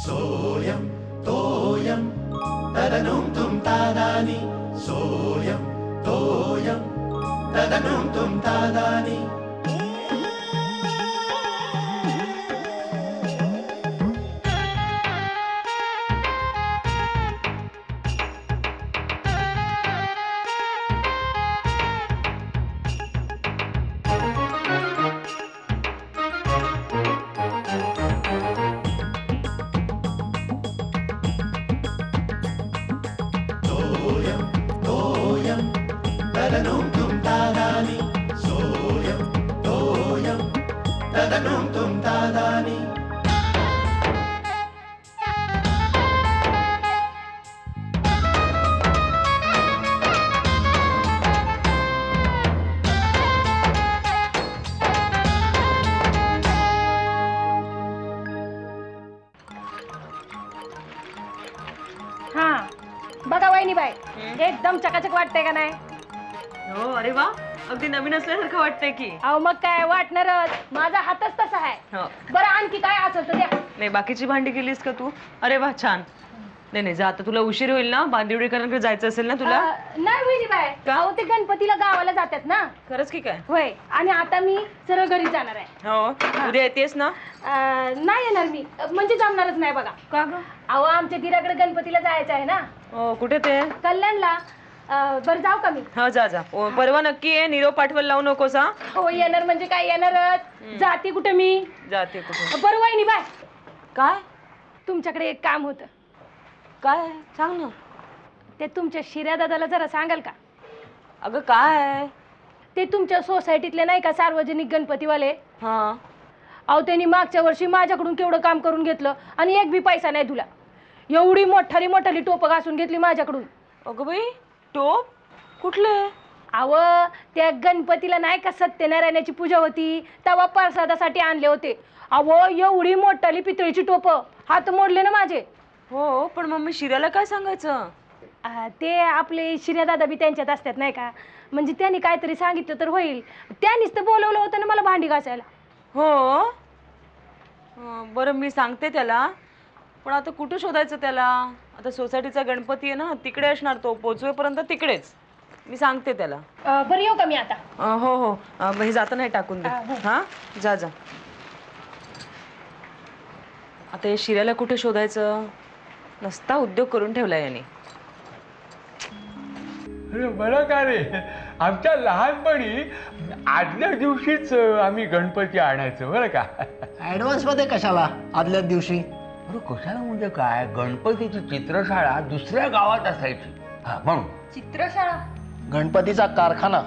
सोयम तोयम तदनुम तुम तादानी सोयम तोयम तदनुम तुम तादानी तदनुम तुम तादानी सोयम तोयम तदनुम तुम तादानी हाँ बघा वहिनीबाई एकदम चकाचक वाटतंय का नाही? हो अरे वा अगदी नवीन असल्यासारखं वाटतंय की. अहो मग काय वाटणारच, माझा हातच तसा आहे. हो. बरं आणखी काय असेल तर द्या. नाही बाकीची भांडी केलीस का तू? अरे वा छान. नाही नाही जा आता, तुला उशीर होईल ना, बांदिवडेकरांकडे जायचं असेल ना तुला. नाही वहिनीबाई, का? अहो ते गणपतीला गावाला जातात ना. खरंच की काय? होय, आणि आता मी सरळ घरी जाणार आहे. हो उद्या येतेस ना? नाही येणार मी, म्हणजे जमणारच नाही बघा. का ग? अहो आमच्या दिराकडे गणपतीला जायचं आहे ना. हो कुठे ते? कल्याणला. बरं जाऊ का मी? हा जा जा. परवा नक्की आहे, निरोप पाठवायला लावू नकोस हा. हो येणार म्हणजे काय येणारच. जाते कुठे मी? जाते कुठे? बरं वहिनीबाई, काय? तुमच्याकडे एक काम होतं. काय सांग ना. ते तुमच्या शिर्या दादाला जरा सांगाल का? अगं काय? ते तुमच्या सोसायटीतले नाही का सार्वजनिक गणपतीवाले? हा अहो त्यांनी मागच्या वर्षी माझ्याकडून केवढं काम करून घेतलं आणि एक बी पैसा नाही तुला. एवढी मोठाली मोठाली टोपं घासून घेतली माझ्याकडून. अगं बाई टोप कुठले? अहो त्या गणपतीला नाही का सत्यनारायणाची पूजा होती तेव्हा प्रसादासाठी आणले होते. अहो एवढी मोठाली पितळीची टोपं, हात मोडले ना माझे. हो पण मम्मी शिर्याला काय सांगायचं? ते आपले शिर्या दादा बी त्यांच्यात असतात नाही का, म्हणजे त्यांनी काहीतरी सांगितलं तर होईल. त्यांनीच तर बोलवलं होतं ना मला भांडी घासायला. हो बरं मी सांगते त्याला, पण आता कुठं शोधायचं त्याला? आता सोसायटीचा गणपती आहे ना तिकडे असणार, तो पोचवेपर्यंत तिकडेच. मी सांगते त्याला. बरं येऊ का मी आता? हो हो हे जाताना हे टाकून दे. हा जा जा. आता हे शिर्याला कुठे शोधायचं? नसता उद्योग करून ठेवला याने. अरे बरं का रे, आमच्या लहानपणी आदल्या दिवशीच आम्ही गणपती आणायचो बरं का. ऍडव्हान्स मध्ये कशाला आदल्या दिवशी? अरे कशाला म्हणजे काय, गणपतीची चित्रशाळा दुसऱ्या गावात असायची. हा म्हणून चित्रशाळा? गणपतीचा कारखाना.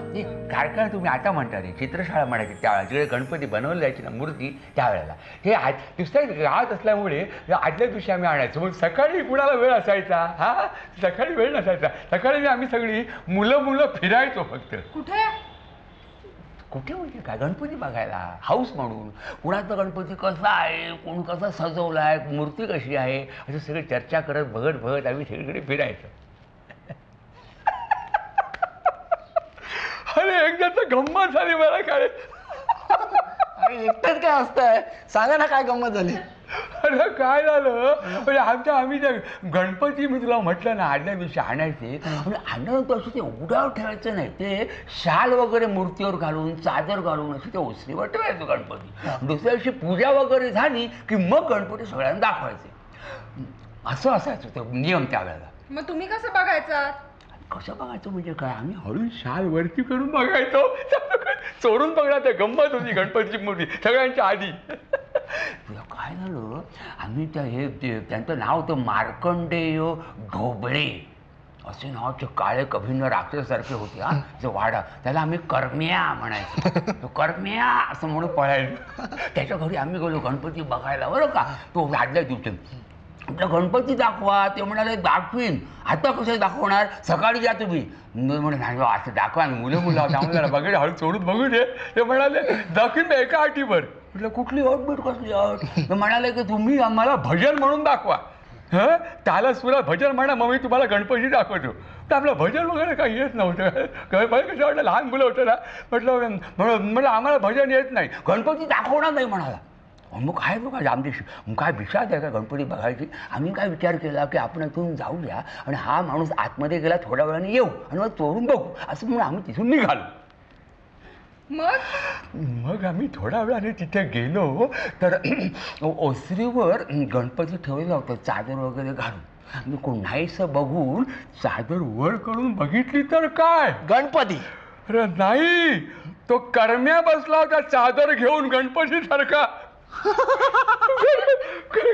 कारखाना तुम्ही आता म्हणता रे, चित्रशाळा म्हणायची त्यावेळेला जिकडे गणपती बनवली जायची ना मूर्ती त्यावेळेला. हे दुसऱ्या गावात असल्यामुळे आदल्या दिवशी आम्ही आणायचो. मग सकाळी कुणाला वेळ असायचा? हा सकाळी वेळ नसायचा. सकाळी आम्ही सगळी मुलं फिरायचो फक्त. कुठे कुठे म्हणजे काय, गणपती बघायला हाऊस म्हणून. कुणाचा गणपती कसा आहे, कोण कसा सजवला आहे, मूर्ती कशी आहे, असं सगळी चर्चा करत बघत आम्ही सगळीकडे फिरायचो. अरे एकदा तर गंमत झाली मला काय. एकटंच काय असतंय, सांगा ना काय गंमत झाली? अरे काय झालं म्हणजे आम्ही त्या गणपती मी तुला म्हटलं ना आदल्या दिवशी आणायचे. म्हणजे आणल्यानंतर असं ते उघड्यावर ठेवायचं नाही, ते शाल वगैरे मूर्तीवर घालून चादर घालून असं ते ओसरीवर ठेवायचं गणपती. दुसऱ्या दिवशी पूजा वगैरे झाली की मग गणपती सगळ्यांना दाखवायचे. असं असायचं ते नियम त्यावेळेला. मग तुम्ही कसं बघायचं? कसं बघायचं म्हणजे काय, आम्ही हळू शाल वरती करून बघायचो. चोरून बघणार ते गंमत होती गणपतीची मूर्ती सगळ्यांच्या आधी. तुला काय झालं, आम्ही त्यांचं नाव होतं मार्कंडेय ढोबळे असे नावाचे काळे कभिन्न राक्षसासारखे होते. हा जो वाडा, त्याला आम्ही करम्या म्हणायचो. करम्या असं म्हणून पळायचो. त्याच्या घरी आम्ही गेलो गणपती बघायला बरं का. तो आदल्या दिवशी आपला गणपती दाखवा, ते म्हणाले दाखवीन. आता कसं दाखवणार, सकाळी या तुम्ही. म्हणे नाही असं दाखवा, मुलं त्यामुळे बघेल हळू सोडून बघू दे. ते म्हणाले दाखवीन एका अटीवर. म्हटलं कुठली अट बीट कसली अट? ते म्हणाले की तुम्ही आम्हाला भजन म्हणून दाखवा. त्याला सुद्धा भजन म्हणा, मग मी तुम्हाला गणपती दाखवतो. तर आपलं भजन वगैरे काही येत नव्हतं. कसं वाटलं लहान मुलं होतं ना, म्हटलं आम्हाला भजन येत नाही, गणपती दाखवणार नाही म्हणाला. मग काय बघा आमची मग काय विषाद आहे का गणपती बघायची. आम्ही काय विचार केला की आपण इथून जाऊया आणि हा माणूस आतमध्ये गेला थोड्या वेळाने येऊ आणि मग चोरून बघू असं म्हणून आम्ही तिथून निघालो. मग आम्ही थोड्या वेळाने तिथे गेलो तर ओसरीवर गणपती ठेवलेला होता चादर वगैरे घालून. मी कोणाहीसं बघून चादर वर करून बघितली तर काय गणपती. अरे नाही, तो करम्या बसला होता चादर घेऊन गणपती सारखा.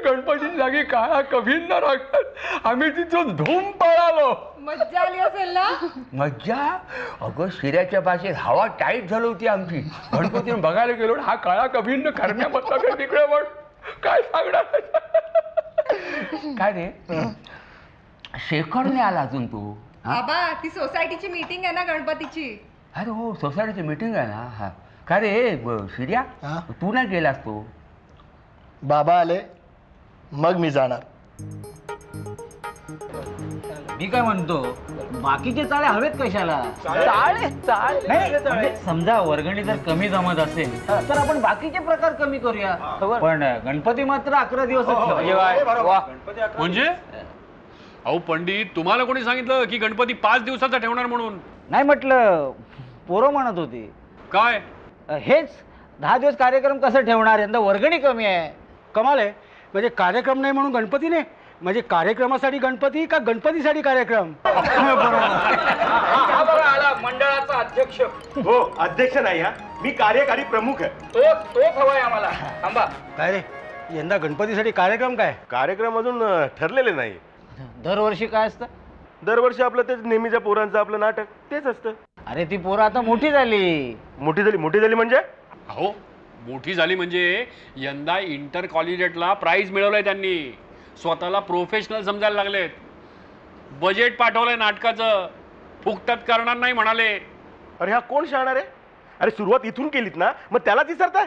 गणपती जागी काळा कभिन्न राखत आम्ही तिथून धूम पळालो. मज्जा आली असेल ना? मज्जा? अगं शिऱ्याच्या भाषेत हवा टाईट झाली होती आमची. गणपतीने बघायला गेलो हा काळा कभिन्न करम्या बसला का तिकडे. पण काय सांगणार. काय रे शेखरने आला अजून तू? बाबा ती सोसायटीची मीटिंग आहे ना गणपतीची. अरे हो सोसायटीची मीटिंग आहे ना. हा काय रे शिर्या हा? तू नाही गेलास तू? बाबा आले मग मी जाणार. मी काय म्हणतो बाकीचे चाळे हवेत कशाला? चाळे नाही, समजा वर्गणी जर कमी जमत असेल तर आपण बाकीचे प्रकार कमी करूया. पण गणपती मात्र 11 दिवस म्हणजे अहो पंडित, तुम्हाला कोणी सांगितलं की गणपती 5 दिवसाचा ठेवणार म्हणून? नाही म्हटलं, पोरं म्हणत होती काय हेच 10 दिवस कार्यक्रम कसं ठेवणार, यंदा वर्गणी कमी आहे. कमाल आहे. म्हणजे कार्यक्रम नाही म्हणून गणपती नाही, म्हणजे कार्यक्रमासाठी गणपती का गणपतीसाठी कार्यक्रम? मंडळाचा अध्यक्ष हो अध्यक्ष नाही हा, मी कार्यकारी प्रमुख आहे. तोच हवाय आम्हाला. थांबा, काय रे यंदा गणपतीसाठी कार्यक्रम काय? कार्यक्रम अजून ठरलेले नाही. दरवर्षी काय असतं? दरवर्षी आपलं तेच नेहमीच्या पोरांचं आपलं नाटक तेच असतं. अरे ती पोरं आता मोठी झाली. मोठी झाली म्हणजे? अहो मोठी झाली म्हणजे यंदा इंटर कॉलेजिएटला प्राइज मिळवलंय त्यांनी. स्वतःला प्रोफेशनल समजायला लागलेत. बजेट पाठवलंय नाटकाचं, फुकटात करणार नाही म्हणाले. अरे हा कोण शाणार आहे? अरे सुरुवात इथून केलीत ना, मग त्यालाच विसरताय.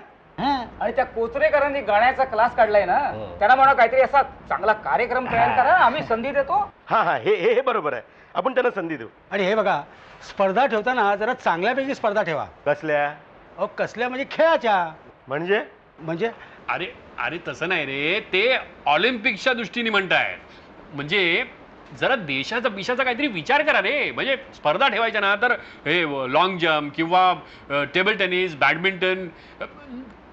आणि त्या कोचरेकरांनी गाण्याचा क्लास काढलाय ना, त्यांना म्हणा काहीतरी असा चांगला कार्यक्रम तयार करा, आम्ही संधी देतो. हा हा हे बरोबर आहे, आपण त्यांना संधी देऊ. आणि हे बघा स्पर्धा ठेवताना जरा चांगल्यापैकी स्पर्धा ठेवा. कसल्या? अहो कसल्या म्हणजे खेळाच्या. म्हणजे अरे अरे तसं नाही रे, ते ऑलिम्पिक्सच्या दृष्टीने म्हणतायत. म्हणजे जरा देशाचा काहीतरी विचार करा रे. म्हणजे स्पर्धा ठेवायच्या ना तर हे लॉंग जम्प किंवा टेबल टेनिस, बॅडमिंटन,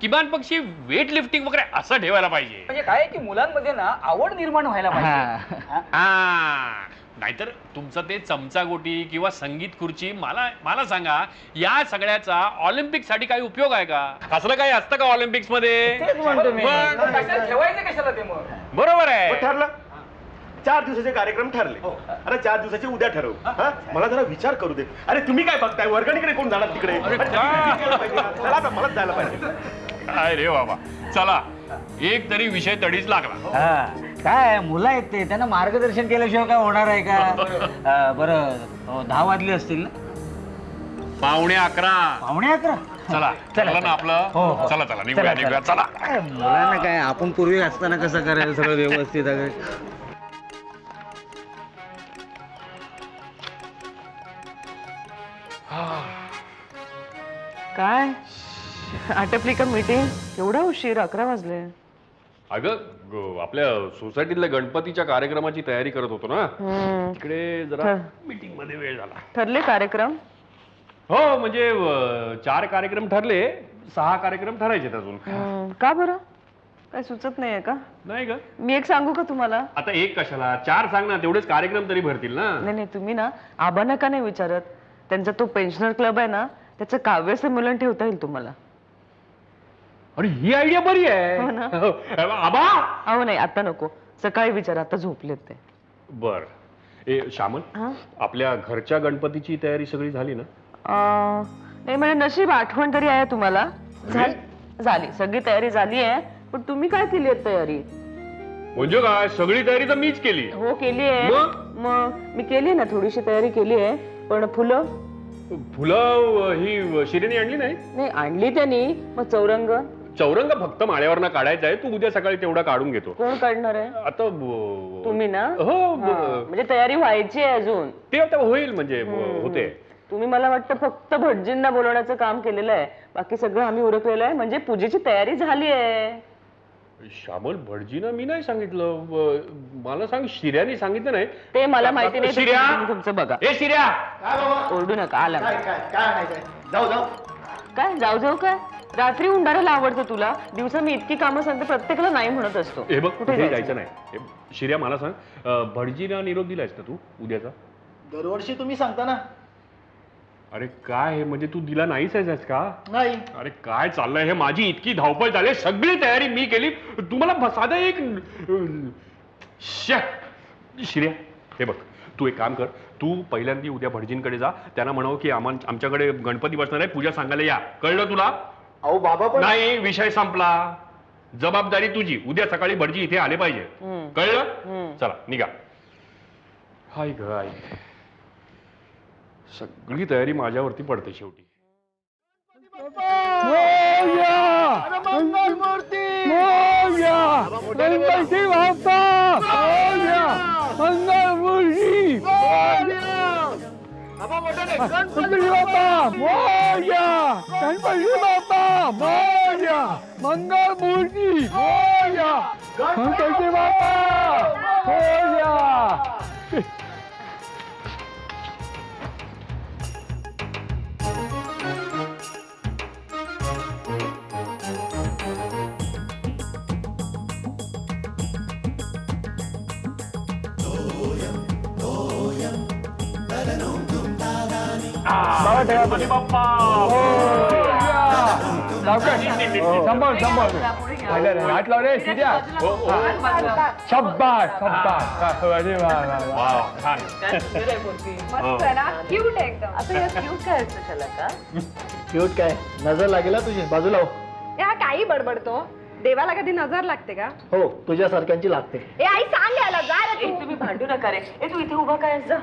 किमान पक्षी वेट लिफ्टिंग वगैरे असं ठेवायला पाहिजे. म्हणजे काय की मुलांमध्ये ना आवड निर्माण व्हायला पाहिजे. हा नाहीतर तुमचं ते चमचा गोटी किंवा संगीत खुर्ची मला सांगा, या सगळ्याचा ऑलिम्पिक साठी काही उपयोग आहे का? असलं काही असतं का ऑलिम्पिक्स मध्ये? ठेवायचं कशाला ते मग? बरोबर आहे. मग ठरलं 4 दिवसाचे कार्यक्रम ठरले. अरे 4 दिवसाचे उद्या ठरवू. हा मला जरा विचार करू दे. अरे तुम्ही काय बघताय, वर्गणीकडे कोण जाणार तिकडे? चला आता मलाच जायला पाहिजे. काय रे बाबा, चला एक तरी विषय तडीच लागला. काय मुलं आहेत ते, त्यांना मार्गदर्शन केल्याशिवाय काय होणार आहे का? बरं 10 वाजले असतील ना? 11:15. 11:15? चला चला ना आपलं. चला चला निघूया चला. मुलांना काय, आपण पूर्वी असताना कसं करायचं सगळं व्यवस्थित. काय आटपली का मीटिंग? एवढा उशीर? 11 वाजले. अगं आपल्या सोसायटीतल्या गणपतीच्या कार्यक्रमाची तयारी करत होतो ना, इकडे जरा मीटिंग मध्ये वेळ झाला. ठरले कार्यक्रम? हो म्हणजे 4 कार्यक्रम ठरले, 6 कार्यक्रम ठरायचे अजून. का बरं, काय सुचत नाहीये का? नाही ग, मी एक सांगू का तुम्हाला? आता एक कशाला, 4 सांग ना, तेवढेच कार्यक्रम तरी भरतील ना. नाही तुम्ही ना आबांना का नाही विचारत? त्यांचा तो पेन्शनर क्लब आहे ना, त्याचं काव्य संमेलन ठेवता येईल तुम्हाला. अरे ही आयडिया बरी आहे. हो ना. आबा अहो नाही आता नको, सकाळी विचार, आता झोपलेत ते. बर. ए श्यामन, आपल्या घरच्या गणपतीची तयारी सगळी झाली ना? नाही म्हणजे नशीब आठवण तरी आहे तुम्हाला. झाली सगळी तयारी झाली आहे, पण तुम्ही काय केली आहे तयारी? म्हणजे काय, सगळी तयारी तर मीच केली. हो केली आहे. मग मी केली ना, थोडीशी तयारी केली आहे. पण फुलं ही शिरीने आणली नाही? नाही आणली त्यांनी. मग चौरंग चौरंग फक्त माळ्यावरनं काढायचा आहे, तू उद्या सकाळी तेवढा काढून घेतो. कोण काढणार आहे? आता तुम्ही ना? हो म्हणजे तयारी व्हायची आहे अजून. ते आता होईल म्हणजे होते. तुम्ही मला वाटतं फक्त भटजींना बोलवण्याचं काम केलेलं आहे, बाकी सगळं आम्ही उरकलेलं आहे, म्हणजे पूजेची तयारी झाली आहे. श्यामल, भटजीना मी नाही सांगितलं, मला सांग शिर्याने सांगितलं नाही. ते मला माहिती नाही. शिर्या, तुम्ही तुमचं बघा. ए शिर्या, ओरडू नका. आला काय आणायचंय? जाऊ जाऊ. काय जाऊ जाऊ काय? रात्री उंडारायला आवडतं तुला? दिवसा मी इतकी कामं सांगते, प्रत्येकाला नाही म्हणत असतो. हे बघ कुठे कुठे जायचं? जायचं नाही. हे, शिर्या मला सांग, भटजीला निरोप दिलायस ना तू उद्याचा? दरवर्षी तुम्ही सांगता ना. अरे काय हे, म्हणजे तू दिला नाहीच आहेस का? नाही. अरे काय चाललंय हे, माझी इतकी धावपळ झाली, सगळी तयारी मी केली, तुम्हाला साधं एक शिर्या, हे बघ तू एक काम कर, तू पहिल्यांदा उद्या भटजींकडे जा, त्यांना म्हणावं की आमच्याकडे गणपती बसणार आहे, पूजा सांगायला या. कळलं तुला? अहो बाबा पण नाही, विषय संपला. जबाबदारी तुझी, उद्या सकाळी भटजी इथे आले पाहिजे. कळलं? चला निघा. हाय ग आई, सगळी तयारी माझ्यावरती पडते शेवटी. क्यूट काय नजर लागेल तुझी, बाजूला हो. या काही बडबडतो, देवाला कधी नजर लागते का? हो तुझ्यासारख्यांची लागते. ए आई सांग याला, जा रे तू. तुम्ही भांडू नका रे. तू इथे उभा काय जा.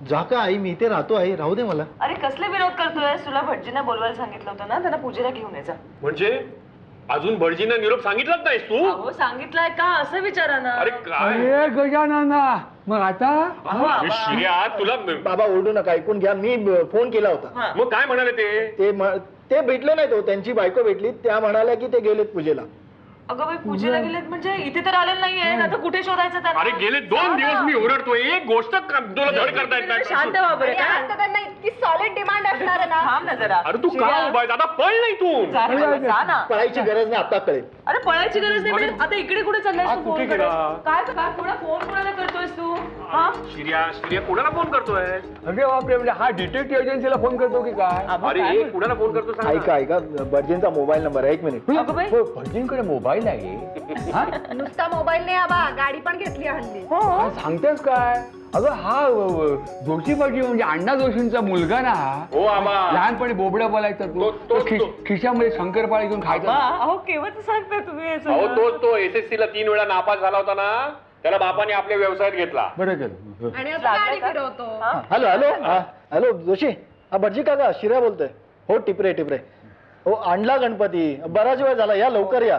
जा का आई, मी इथे राहतो. आई राहू दे मला. अरे कसले विरोध करतोय? तुला भटजींना बोलवायला सांगितलं होतं ना, त्यांना पूजेला घेऊन यायचा. म्हणजे अजून भटजींना निरोप सांगितलाच नाहीस तू? अहो सांगितलंय का असं विचारा ना. अरे काय गजानना, मग आता शिर्या, तुला बाबा ओरडू नका, ऐकून घ्या. मी फोन केला होता. मग काय म्हणाले ते भेटले नाही. तो त्यांची बायको भेटली, त्या म्हणाल्या की ते गेलेत पूजेला. अगं बाई, पूजेला गेलेत म्हणजे इथे तर आलेलं नाहीये ना, तर कुठे शोधायचं त्यांना? अरे गेले 2 दिवस मी ओरडतोय, एक गोष्ट तुला धड करता येत नाही. शांत व्हा बरं. काय त्यांना इतकी सॉलिड डिमांड असणार ना. थांब ना जरा. अरे तू का उभा आहेस? आता पळ नाही तू. जा ना. पळायची गरज नाही, आता कळेल. अरे पळायची गरज नाही म्हणजे आता इकडे कुठे चाललायस तू? फोन काय काय फोन कोणाला करतोयस तू? हा शिर्या कोणाला फोन करतोय? अरे बापरे, म्हणजे हा डिटेक्टिव्ह एजन्सीला फोन करतो की काय? अरे कुणाला फोन करतो सांग ना. ऐका भटजींचा मोबाईल नंबर आहे. 1 मिनिट. भटजींकडे मोबाईल आहे? नुसता मोबाईल नाही आबा, गाडी पण घेतली हल्ली. काय सांगतेस काय? अगं हा जोशी भटजी म्हणजे अण्णा जोशींचा मुलगा ना. हो आबा. लहानपणी बोबड्या बोलायचा तो खिशामध्ये शंकरपाळी घेऊन खायचा. अहो केव्हाच सांगताय तुम्ही असं? अहो तो SSC ला 3 वेळा नापास झाला होता ना, त्याला बापाने आपल्या व्यवसायात घेतला. बरं केलं. आणि आता गाडी फिरवतो. हॅलो हॅलो हॅलो जोशी, हा भटजी काका, शिर्या बोलतोय. हो टिपरे. हो आणला गणपती, बराच वेळ झाला, या लवकर या.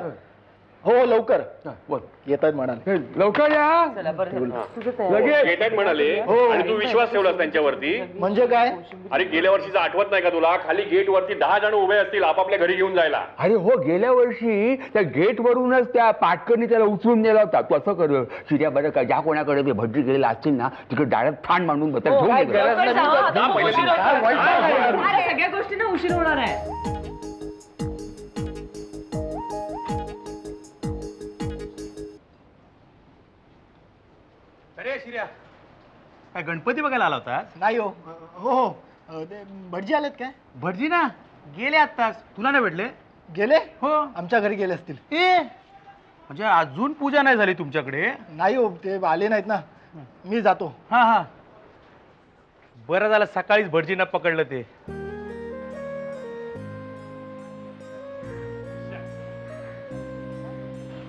हो लवकर बोल. येत आहेत म्हणाले. लवकर या. चला बरं झालं. लगेच येतात म्हणाले. आणि तू विश्वास ठेवलास त्यांच्यावरती. म्हणजे काय? अरे गेल्या वर्षीचं आठवत नाही का तुला? खाली गेट वरती 10 जण उभे असतील आपापल्या घरी घेऊन जायला. अरे हो, गेल्या वर्षी त्या गेट वरूनच त्या पाटकरनी त्याला उचलून नेला होता. तू असं कर शिर्या, बरं का, ज्या कोणाकडे ते भटजी गेलेला असतील ना, तिकडे डायरेक्ट ठाण मांडून घेऊन सगळ्या गोष्टींना उशीर होणार आहे. अरे शिर्या, काय गणपती बघायला आला होता? नाही हो. हो ते भटजी आलेत काय? भटजी ना गेले आत्ताच. तुला नाही भेटले? गेले? हो. आमच्या घरी गेले असतील. म्हणजे अजून पूजा नाही झाली तुमच्याकडे? नाही हो, ते आले नाहीत ना. मी जातो. हा बरं झालं सकाळीच भटजींना पकडलं ते.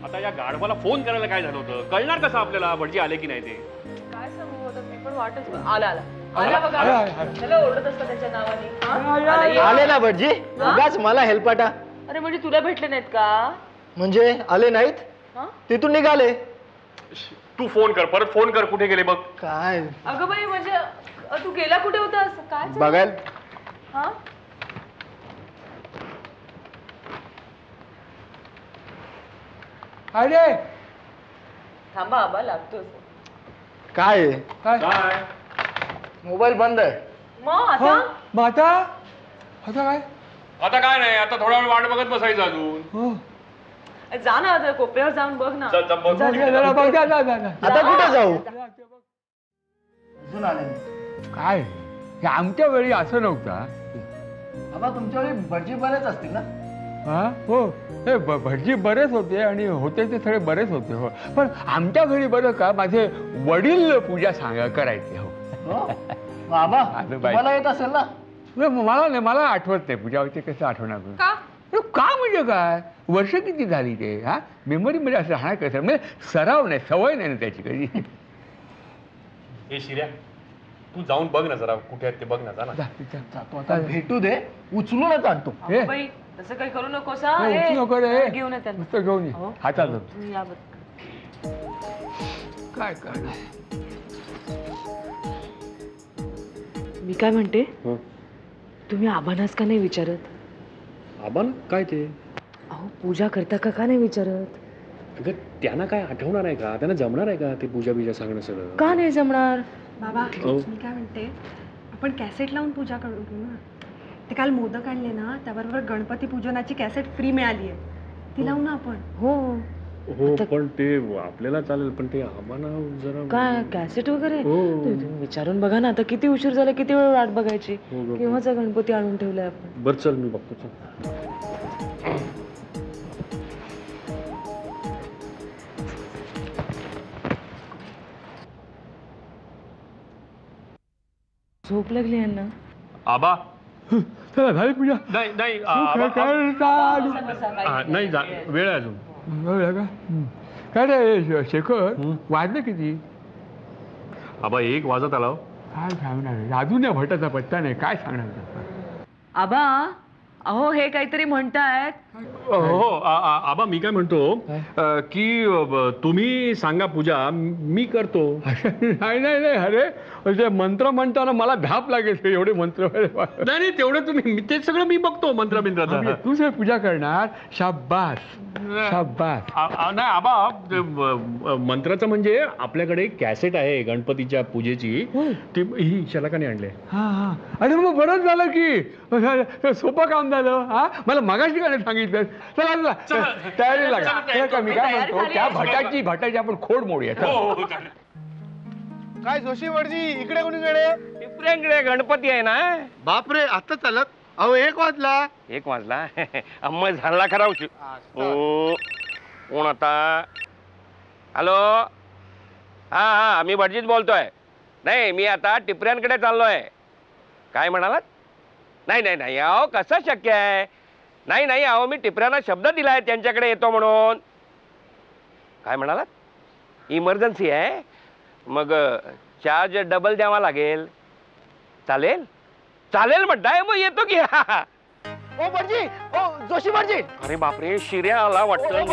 आता या गाढवाला फोन करायला काय झालं होतं? कळणार कसं आपल्याला भटजी आले की नाही ते? काय सांगू होतं, मी पण वाटच. आला बघा. त्याला ओरडत असतं त्याच्या नावाने. आले ना भटजी, उगाच मला हेल्पाटा. अरे म्हणजे तुला भेटले नाहीत का? म्हणजे आले नाहीत? हा? तिथून निघाले. तू फोन कर, परत फोन कर, कुठे गेले बघ. काय अगं बाई म्हणजे तू गेला कुठे होतास? काय झालं? बघायला हा? अरे थांबा आबा लागतोच. काय आहे? काय मोबाईल बंद आहे. मग आता मग आता आता काय? आता काय नाही, आता थोडा वेळ वाट बघत बसायचं अजून. हो. जा ना आता कोपऱ्यावर जाऊन बघ ना. चल, चल, बघ. जरा बघ, जा, जा, जा, जा. आता कुठे जाऊ? अजून आले नाही. काय हे आमच्या वेळी असं नव्हता. बाबा तुमच्या वेळी भटजी बरेच असतील ना? हा हो हे भटजी बरेच होते आणि होते ते सगळे बरेच होते. हो पण आमच्या घरी बरं का माझे वडील पूजा करायचे. हो हो? बाबा असं बाई. तुम्हाला येत असेल ना? मला नाही, मला आठवत नाही पूजावरती कसं आठवणार. का? का म्हणजे काय, वर्ष किती झाली ते. हा मेमरीमध्ये असं राहणार कसं, म्हणजे सराव नाही, सवय नाही ना त्याची कधी. हे शिर्या, तू जाऊन बघ ना जरा, कुठे आहेत ते बघ ना. जा ना. जातो आता, भेटू दे, उचलूनच आणतो. हे, बाई तसं काही करू नकोस हा. हे, उचलू नको रे. घेऊन ये त्यांना. नुसतं घेऊन ये. हो. हातात धर. या बघ. काय करणार. मी काय म्हणते, तुम्ही आबांनाच का नाही विचारत? आबा काय ते? अहो पूजा करता का नाही विचारत? अगं त्यांना काय आठवणार आहे का? त्यांना जमणार आहे का ते पूजा बिजा सांगणं सगळं? का नाही जमणार? बाबा मी काय म्हणते, आपण कॅसेट लावून पूजा करू ना. ते काल मोदक आणले ना, त्याबरोबर गणपती पूजनाची कॅसेट फ्री मिळाली आहे, ती लावू ना आपण. हो हो पण ते आपल्याला चालेल, पण ते आम्हाला जरा काय कॅसेट वगैरे? हो. तुम्ही विचारून बघा ना, आता किती उशीर झाला, किती वेळ वाट बघायची. हो, हो. केव्हाचा गणपती आणून ठेवलाय आपण. बरं चल मी बघतो. चल. झोप लागली यांना. आबा चला झाली पूजा. नाही नाही काय चालू? नाही वेळ आहे अजून. बघूया का? काय रे शेखर, वाजले किती? आबा 1 वाजत आला. काय सांगणार, अजून या भटाचा पत्ता नाही. काय सांगणार. आबा अहो हे काहीतरी म्हणतायत. हो आबा मी काय म्हणतो की तुम्ही सांगा पूजा, मी करतो. नाही नाही नाही, अरे ते मंत्र म्हणताना मला धाप लागेल. एवढे मंत्र नाही नाही तेवढं तुम्ही, ते सगळं मी बघतो मंत्र बिंत्राचं. तूच हे पूजा करणार. शाब्बास शाब्बास. नाही आबा मंत्राचं म्हणजे आपल्याकडे कॅसेट आहे गणपतीच्या पूजेची, ती ही शलाकाने आणले. हा हा, अरे मग बरंच झालं की, सोपं काम झालं. हा मला मगाशी काय सांगितलं. चला चला तयारी लागा. हे का मी काय म्हणतो, त्या भटाची आपण खोड मोडूया. काय जोशी वडजी, इकडे कोणीकडे? टिपऱ्यांकडे गणपती आहे ना. बापरे, आता चालत. अहो 1 वाजला. 1 वाजला. अम्मा झाला खरा उशीर. कोण आता? हॅलो, हा हा मी भटजीत बोलतोय. नाही मी आता टिपऱ्यांकडे चाललोय. काय म्हणालात? नाही नाही नाही अहो कसं शक्य आहे? नाही नाही अहो मी टिपऱ्यांना शब्द दिलाय त्यांच्याकडे येतो म्हणून. काय म्हणालात? इमर्जन्सी आहे? मग चार्ज डबल द्यावा लागेल. चालेल चालेल म्हणताय, मग येतो की. ओ भटजी, ओ जोशी भटजी. अरे बापरे, शिर्या आला वाटतं.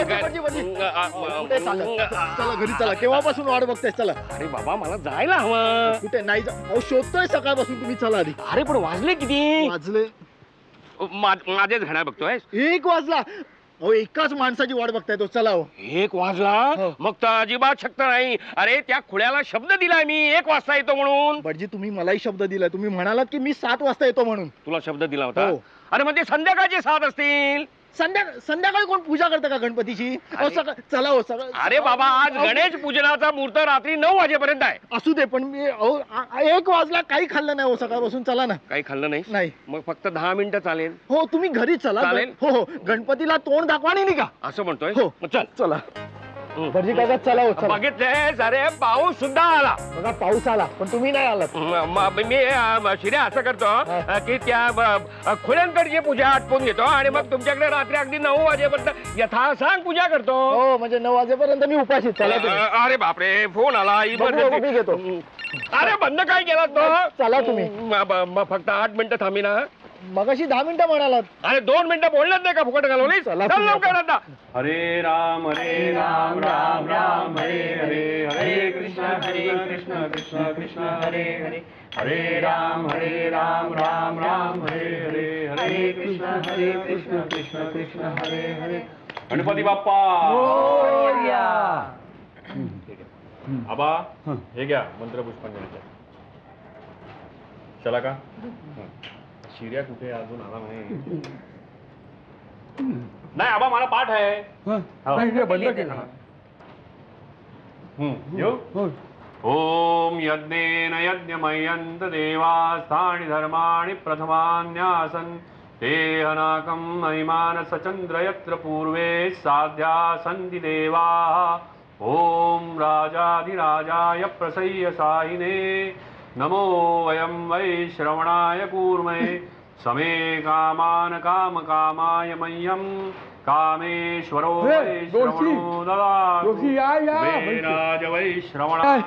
चला घरी चला, केव्हापासून वाट बघताय. चला. अरे बाबा मला जायला हवं. कुठे नाही अहो शोधतोय सकाळपासून. तुम्ही चला आधी. अरे पण वाजले किती? वाजले माझेच घड्याळ बघतोय. 1 वाजला. अहो एकाच माणसाची वाट बघताय तो. चला हो. 1 वाजला? मग तर अजिबात शक्य नाही. अरे त्या खुळ्याला शब्द दिलाय मी 1 वाजता येतो म्हणून. भटजी तुम्ही मलाही शब्द दिलाय. तुम्ही म्हणालात की मी 7 वाजता येतो म्हणून. तुला शब्द दिला होता? हो. अरे मग ते संध्याकाळचे 7 असतील. संध्याकाळी कोण पूजा करतं का गणपतीची? चला हो सगळं. अरे बाबा आज गणेश पूजनाचा मुहूर्त रात्री 9 वाजेपर्यंत आहे. असू दे, पण मी 1 वाजला काही खाल्लं नाही हो सकाळपासून. चला ना. काही खाल्लं नाही? नाही. मग फक्त 10 मिनिटं चालेल? हो तुम्ही घरी चला. चालेल. हो हो, गणपतीला तोंड दाखवा नाही का असं म्हणतोय? हो. मग चल. चला भटजी काका चला हो. चला. बघितले अरे पाऊस सुद्धा आला. बघा पाऊस आला पण तुम्ही नाही आलात. मी शिर्या असं करतो की त्या खुल्यांकडची पूजा आटपून घेतो आणि मग तुमच्याकडे रात्री अगदी 9 वाजेपर्यंत यथासांग पूजा करतो. हो म्हणजे 9 वाजेपर्यंत मी उपाशी. चला तुम्ही. अरे बापरे, फोन आला. मी घेतो. अरे बंद काय केला तो? चला तुम्ही. फक्त 8 मिनिटं थांबी ना. मगाशी 10 मिनिटं म्हणालात. अरे 2 मिनिटं बोलण्यात नाही का फुकट घालवलीस? चला, चल लवकर आता. हरे राम राम राम हरे हरे हरे कृष्ण कृष्ण कृष्ण हरे हरे हरे राम राम राम हरे हरे हरे कृष्ण कृष्ण हरे हरे. गणपती बाप्पा आबा हे घ्या मंत्र पुष्पांजलीचा. चला का शिर्या कुठे अजून आला नाही. नाही आबा मला पाठ आहे. बंद केला. येऊ. ओम यज्ञेन यज्ञमय्यन्त देवास्थानि धर्माणि प्रथमान्यासन् ते अनाकं महिमान सचन्द्र यत्र पूर्वे साध्या सन्ति देवाः. ओम राजाधिराजाय प्रसह्य साहिने नमो वयं वै श्रवणाय कूर्महे समे कामान काम कामाय मह्यं कामेश्वरो वै श्रवणो ददातु. वे राज वै श्रवणाय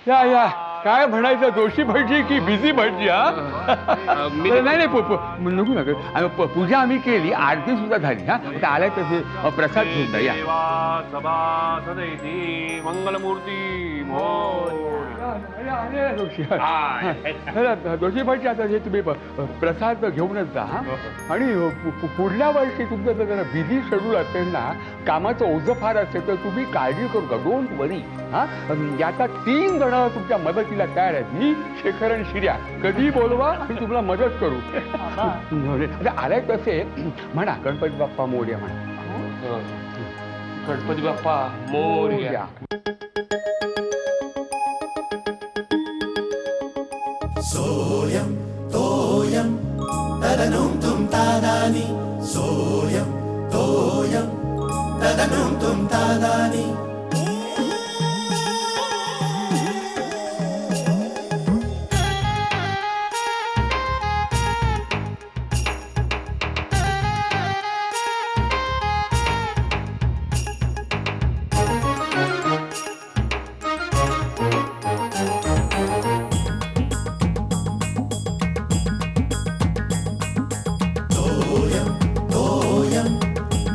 या काय म्हणायचं, दोषी भटजी की बिझी भटजी? नाही नाही नको नका. पूजा आम्ही केली, आरती सुद्धा झाली. हा आता आलाय तसे प्रसाद घेऊन या. देवा सभा सदैती मंगलमूर्ती दोषी भटजी आता हे तुम्ही प्रसाद घेऊनच जा. हा आणि पुढल्या वर्षी तुमचं जरा बिझी शेड्यूल असेल ना, कामाचं ओझं फार असेल तर तुम्ही काळजी करू का, डोंट वरी. हा आता 3 जण तुमच्या मदतीला तयार आहेत. मी, शेखर आणि शिर्या. कधी बोलवा आणि तुम्हाला मदत करू. आलाय तसे म्हणा गणपती बाप्पा मोरया म्हणा. गणपती बाप्पा मोरया. सोयम तोयम तदनुम तुम तादानी. सोयम तोयम तदनुम तुम तादानी.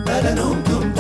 Tadanoom tum